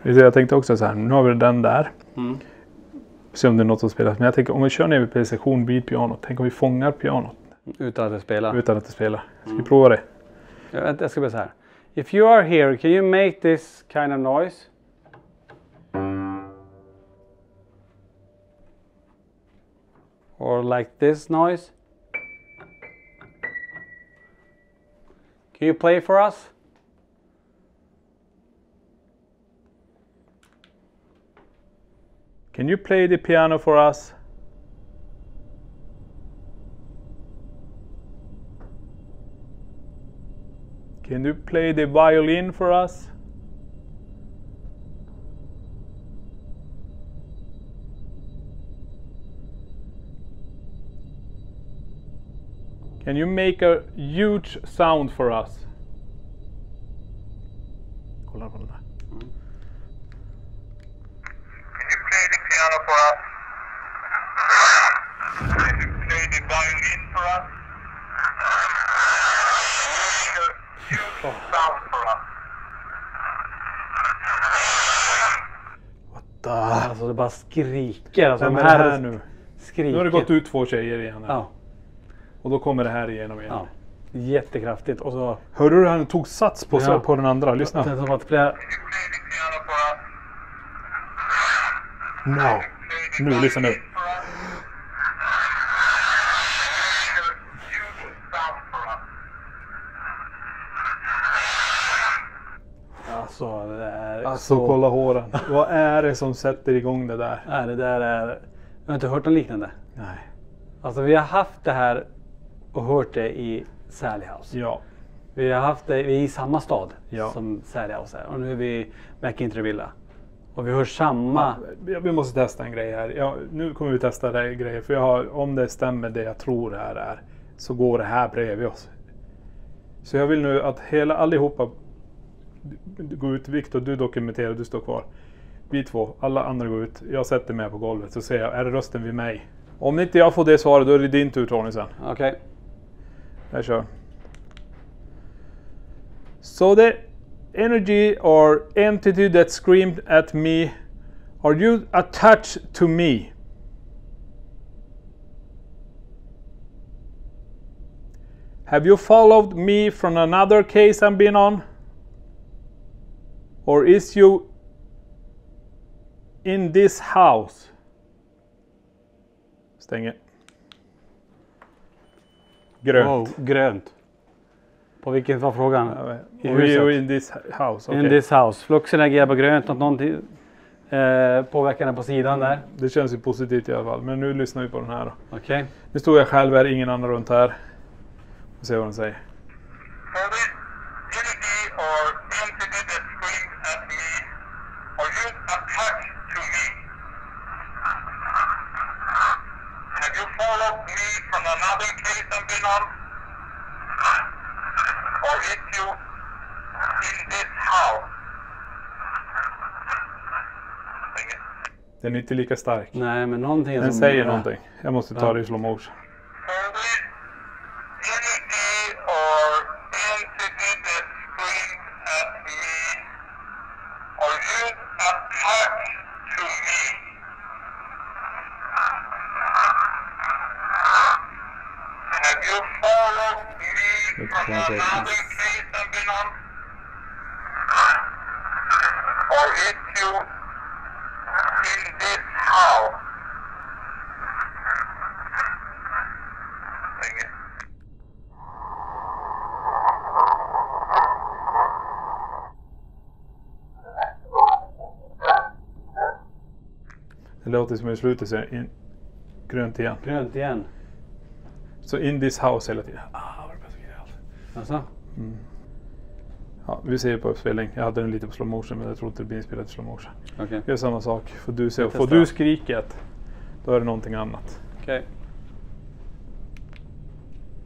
Jag tänkte också så här, nu har vi den där. Mm. Se om det är något som spelas. Men jag tänker om vi kör en EVP-sektion vid pianot. Tänk om vi fångar pianot. Utan att det spelar. Utan att det spelar. Ska vi prova det? Jag ska börja så här. If you are here, can you make this kind of noise? Or like this noise? Can you play for us? Can you play the piano for us? Can you play the violin for us? Can you make a huge sound for us? Kolla på den där. Can you play the piano for us? Can you play the violin for us? Make a huge sound for us. Alltså det bara skriker. Alltså, Vem de är det här här nu? skriker. Nu har det gått ut 2 tjejer igen. Här. Ja. Och då kommer det här igenom igen. Ja. Jättekraftigt. Och så... Hörde du hur han tog sats på, Ja. på den andra? Lyssna. Sen så att flera... Can you play the piano for us? No. Nu, lyssna nu. For us? Make a huge sound for us. Alltså det är... Alltså kolla håren. Vad är det som sätter igång det där? Nej, det där är... Jag har inte hört något liknande. Nej. Alltså vi har haft det här och hört det i Sally House. Ja. Vi har haft det i samma stad Ja. som Sally House är. Och nu är vi back in Trevilla. Och vi hör samma... Ja, vi måste testa en grej här. Ja, nu kommer vi testa det grejer. För om det stämmer det jag tror det här är. Så går det här bredvid oss. Så jag vill nu att allihopa går ut. Viktor, du dokumenterar, du står kvar. Vi 2, alla andra går ut. Jag sätter mig på golvet så ser jag, är det rösten vid mig? Om inte jag får det svaret, då är det din tur Tony sen. Okej. Jag kör. So the energy or entity that screamed at me, are you attached to me? Have you followed me from another case I've been on? Or is you in this house? Stänger. Grönt. Wow, grönt. På vilket var frågan? I We huset. are in this house. In Okay. this house. Fluxen reagerar på grönt. Någonting påverkar den på sidan där. Det känns ju positivt i alla fall. Men nu lyssnar vi på den här då. Okej. Nu står jag själv här, ingen annan runt här. Vi ser vad den säger. For this entity or entity that screams at me, or you attached to me? Have you followed me from another case I've been on? Or is you in this house? Den är inte lika stark. Nej, men någonting Den som... säger någonting. Jag måste ta det i slow motion. For this entity or entity that screams at me, or you attached to me? Have you followed me Let's from translate another this. case I've been on? Or is you in this house? Sing it. Det låter som i slutet så in, grönt igen. Grönt igen. Så in this house hela tiden. Alltså? Ja, vi ser på uppspelning. Jag hade den lite på slow motion men jag tror inte det blir inspelat i slow motion. Okej. Gör samma sak. Får du se. Vi Får testar. du skriket, då är det någonting annat. Okej.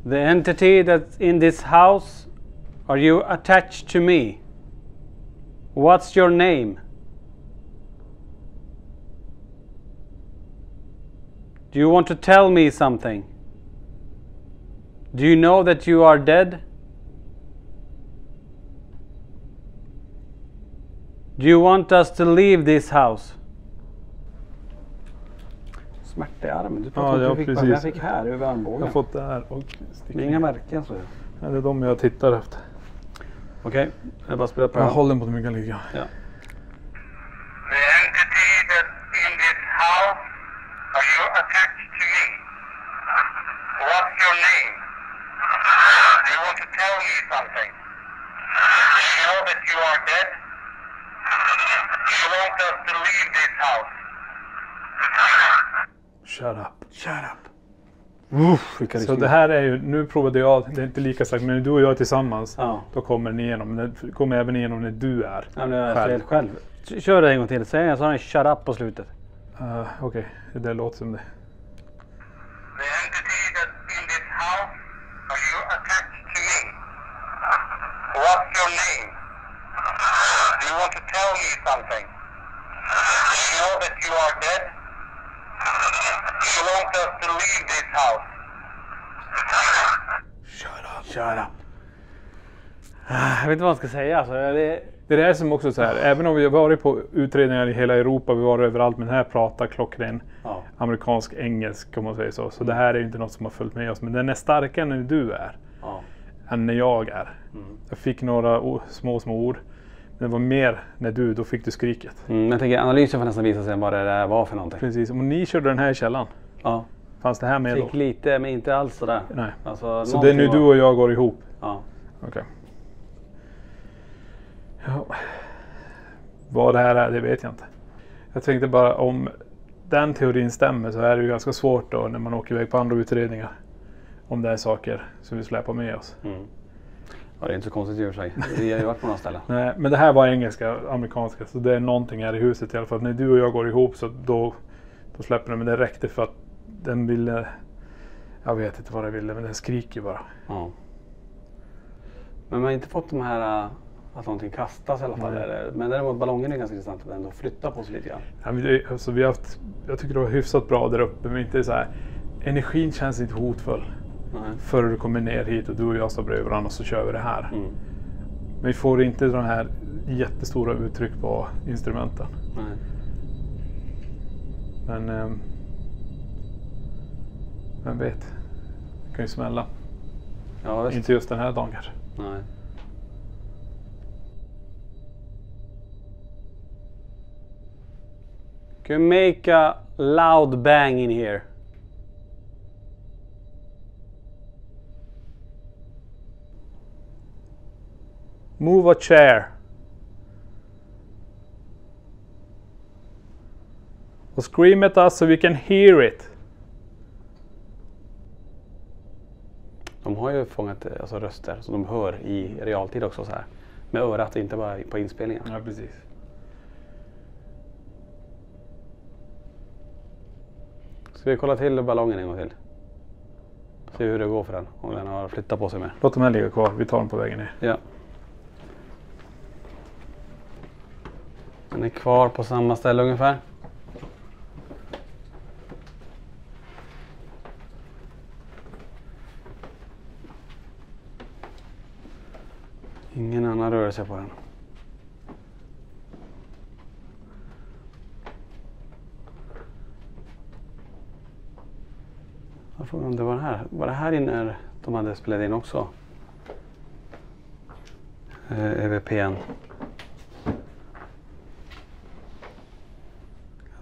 The entity that's in this house, are you attached to me? What's your name? Do you want to tell me something? Do you know that you are dead? Do you want us to leave this house? Smärta i armen. Du pratade Ja, om att du fick precis. jag fick här över armbågen. Jag har fått det här och Det är inga märken så. Ja, det är de jag tittar efter. Okej, jag bara spelar på Jag den. håller den på myggan lite grann. Ja. The entity that's in this house, are you attached to me? What's your name? Do you want to tell me something? Do you know that you are dead? Do you want us to leave this house? Shut up. Shut up. Uff, vilka Så det här är ju, nu provade jag, det är inte lika starkt, men du och jag tillsammans, Ja. då kommer den igenom. Men den kommer även igenom när du är Ja, nu är jag själv. helt själv. Kör det en gång till. Säg jag sa en shut up på slutet. Okej, det låter som det. The entity that's in this house, are you attached to me? What's your name? Do you want to tell me something? Do you know that you are dead? Do you want us to leave this house? Shut up. Jag vet inte vad jag ska säga. Alltså, Det är det som också så här, även om vi har varit på utredningar i hela Europa, vi har varit överallt, men här pratar klockren ja. amerikansk engelsk, om man säger så. Så det här är ju inte något som har följt med oss, men den är starkare när du är, Ja. än när jag är. Jag fick några små ord, men det var mer när då fick du skriket. Jag tänker analysen får nästan visa sig vad det där var för någonting. Precis, om ni körde den här i källan, Ja. fanns det här med då? Fick lite, men inte alls sådär. Nej. Alltså, Så det är nu du och jag går ihop? Ja. Okej. Ja. Vad det här är, det vet jag inte. Jag tänkte bara, om den teorin stämmer så är det ju ganska svårt då när man åker iväg på andra utredningar. Om det är saker som vi släpar med oss. Ja, det är inte så konstigt i och för sig. Vi har ju varit på några ställen. Nej, men det här var engelska, amerikanska, så det är någonting här i huset i alla fall. När du och jag går ihop så då släpper den, men det räckte för att den ville, jag vet inte vad den ville, men den skriker bara. Ja. Men man har inte fått de här att någonting kastas i alla fall. Men däremot ballongen är ganska intressant att ändå flytta på sig lite grann. Ja, men alltså, vi har haft, jag tycker det var hyfsat bra där uppe, men inte så här, energin känns inte hotfull. Nej. Förr du kommer ner hit och du och jag står bredvid varandra och så kör vi det här. Men vi får inte de här jättestora uttryck på instrumenten. Nej. Men vem vet, det kan ju smälla. Ja, visst. Inte just den här dagen kanske. Nej. Can you make a loud bang in here? Move a chair. Och scream at us so we can hear it. De har ju fångat alltså, röster som de hör i realtid också så här. Med örat, inte bara på inspelningen. Ja, precis. Ska vi kolla till ballongen en gång till? Se hur det går för den. Om den har flyttat på sig mer. Låt den här ligga kvar. Vi tar den på vägen ner. Ja. Den är kvar på samma ställe ungefär. Ingen annan rörelse på den. Jag frågar om det var här. Var det här inne de hade spelat in också? EVPn. Jag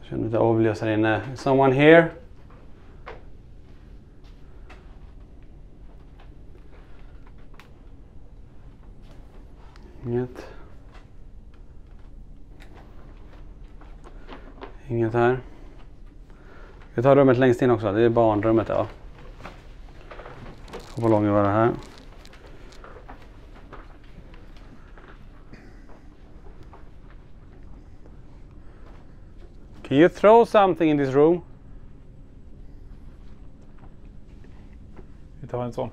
känner lite avlös här inne. Someone here? Inget. Inget här. Vi tar rummet längst in också. Det är barnrummet, ja. Och ballongen var det här. Can you throw something in this room? Vi tar en sån.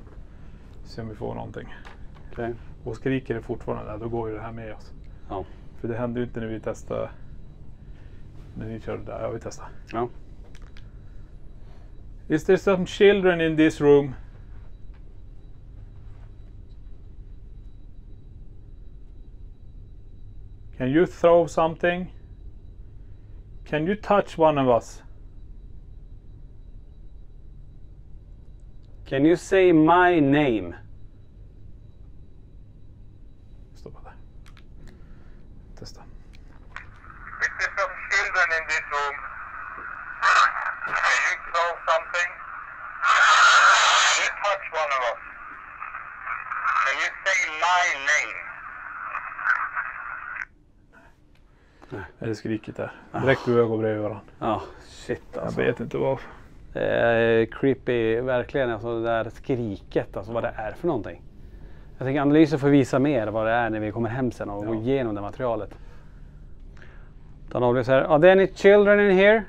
Se om vi får någonting. Okej. Och skriker det fortfarande där, då går ju det här med oss. Ja. För det hände ju inte när vi testade. När ni körde där. Ja, vi testade. Ja. Is there some children in this room? Can you throw something? Can you touch one of us? Can you say my name? Stoppa där. Testa. Is there some children in this room? Can you throw something? Can you touch one of us? Can you say my name? Är det skriket där? Direkt du och jag går bredvid varandra. Ja, shit alltså. Jag vet inte vad. Det är creepy, verkligen. Alltså det där skriket, alltså vad det är för någonting. Jag tänker analyser får visa mer vad det är när vi kommer hem sen och går igenom det materialet. Dan avlyser här. Are there any children in here?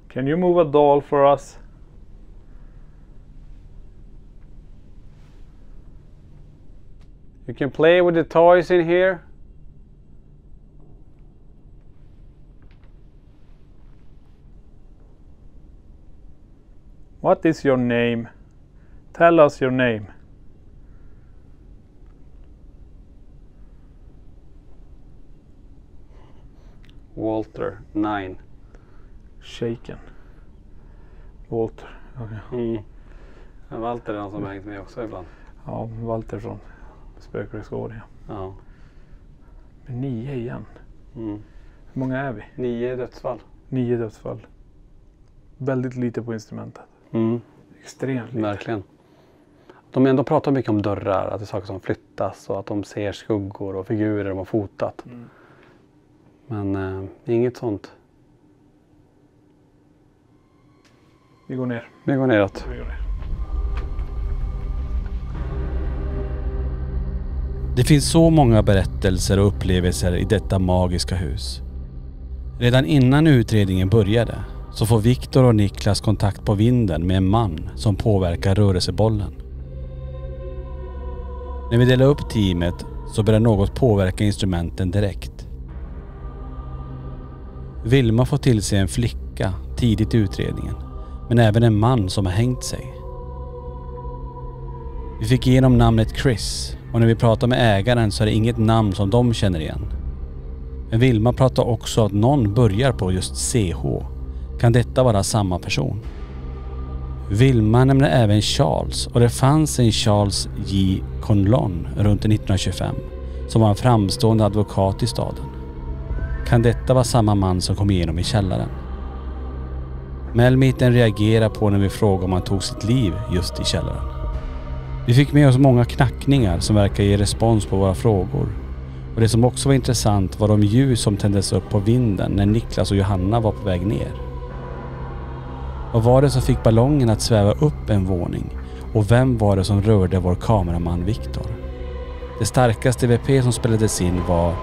Can you move a doll for us? You can play with the toys in here. What is your name? Tell us your name. Walter, 9. Shaken. Walter. Okay. Mm. Walter är någon som har hängt med också ibland. Ja, Walter från Spökriksgården. Ja. Men 9 igen. Mm. Hur många är vi? 9 dödsfall. 9 dödsfall. Väldigt lite på instrumentet. Mm. Extremt lite. Verkligen. De ändå pratar mycket om dörrar, att det är saker som flyttas och att de ser skuggor och figurer de har fotat. Mm. Men inget sånt. Vi går ner. Vi går neråt. Vi går ner. Det finns så många berättelser och upplevelser i detta magiska hus. Redan innan utredningen började så får Viktor och Niklas kontakt på vinden med en man som påverkar rörelsebollen. När vi delar upp teamet så börjar något påverka instrumenten direkt. Vilma får till sig en flicka tidigt i utredningen, men även en man som har hängt sig. Vi fick igenom namnet Chris och när vi pratar med ägaren så är det inget namn som de känner igen. Men Vilma pratar också att någon börjar på just CH. Kan detta vara samma person? Vilma nämner även Charles och det fanns en Charles J. Conlon runt 1925 som var en framstående advokat i staden. Kan detta vara samma man som kom igenom i källaren? Melmiten reagerar på när vi frågar om han tog sitt liv just i källaren. Vi fick med oss många knackningar som verkar ge respons på våra frågor. Och det som också var intressant var de ljus som tändes upp på vinden när Niklas och Johanna var på väg ner. Vad var det som fick ballongen att sväva upp en våning? Och vem var det som rörde vår kameraman Viktor? Det starkaste VP som spelades in var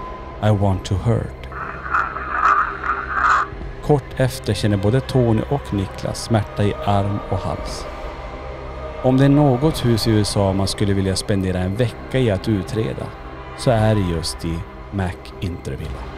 I Want to Hurt. Kort efter känner både Tony och Niklas smärta i arm och hals. Om det är något hus i USA man skulle vilja spendera en vecka i att utreda så är det just i McIntyre Villa.